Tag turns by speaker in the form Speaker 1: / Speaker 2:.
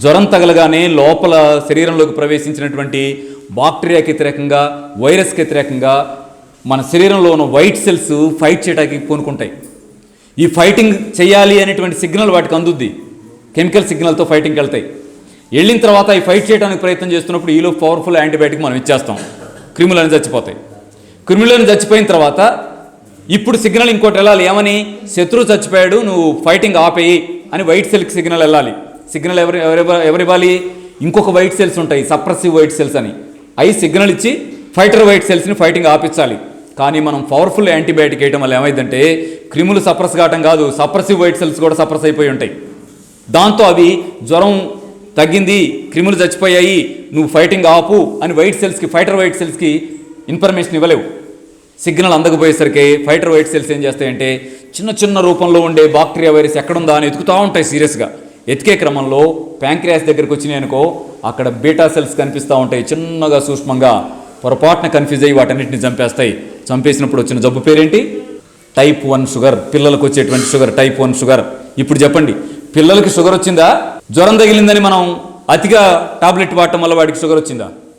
Speaker 1: జ్వరం తగలగానే లోపల శరీరంలోకి ప్రవేశించినటువంటి బాక్టీరియాకి వ్యతిరేకంగా వైరస్కి వ్యతిరేకంగా మన శరీరంలో ఉన్న వైట్ సెల్స్ ఫైట్ చేయడానికి పూనుకుంటాయి. ఈ ఫైటింగ్ చేయాలి అనేటువంటి సిగ్నల్ వాటికి అందుద్ది. కెమికల్ సిగ్నల్తో ఫైటింగ్కి వెళ్తాయి. వెళ్ళిన తర్వాత ఈ ఫైట్ చేయడానికి ప్రయత్నం చేస్తున్నప్పుడు ఈలో పవర్ఫుల్ యాంటీబయాటిక్ మనం ఇచ్చేస్తాం. క్రిములని చచ్చిపోతాయి. క్రిములని చచ్చిపోయిన తర్వాత ఇప్పుడు సిగ్నల్ ఇంకోటి వెళ్ళాలి. ఏమని? శత్రువు చచ్చిపోయాడు, నువ్వు ఫైటింగ్ ఆపేయి అని వైట్ సెల్కి సిగ్నల్ వెళ్ళాలి. సిగ్నల్ ఎవరివ్వాలి? ఇంకొక వైట్ సెల్స్ ఉంటాయి, సప్రెసివ్ వైట్ సెల్స్ అని. అవి సిగ్నల్ ఇచ్చి ఫైటర్ వైట్ సెల్స్ని ఫైటింగ్ ఆపించాలి. కానీ మనం పవర్ఫుల్ యాంటీబయాటిక్ వేయడం వల్ల ఏమైందంటే క్రిములు సప్రెస్ కావటం కాదు, సప్రెసివ్ వైట్ సెల్స్ కూడా సప్రెస్ అయిపోయి ఉంటాయి. దాంతో అవి జ్వరం తగ్గింది, క్రిములు చచ్చిపోయాయి, నువ్వు ఫైటింగ్ ఆపు అని వైట్ సెల్స్కి, ఫైటర్ వైట్ సెల్స్కి ఇన్ఫర్మేషన్ ఇవ్వలేవు. సిగ్నల్ అందకపోయేసరికి ఫైటర్ వైట్ సెల్స్ ఏం చేస్తాయంటే చిన్న చిన్న రూపంలో ఉండే బాక్టీరియా వైరస్ ఎక్కడుందా అని ఎతుకుతూ ఉంటాయి సీరియస్గా. ఎతికే క్రమంలో ప్యాంక్రియాస్ దగ్గరికి వచ్చినాయి అనుకో, అక్కడ బీటా సెల్స్ కనిపిస్తూ ఉంటాయి. చిన్నగా సూక్ష్మంగా పొరపాటున కన్ఫ్యూజ్ అయ్యి వాటన్నిటిని చంపేస్తాయి. చంపేసినప్పుడు వచ్చిన జబ్బు పేరేంటి? Type 1 sugar. పిల్లలకు వచ్చేటువంటి షుగర్ టైప్ 1 షుగర్. ఇప్పుడు చెప్పండి, పిల్లలకి షుగర్ వచ్చిందా? జ్వరం తగిలిందని మనం అతిగా టాబ్లెట్ వాడటం వల్ల వాడికి షుగర్ వచ్చిందా?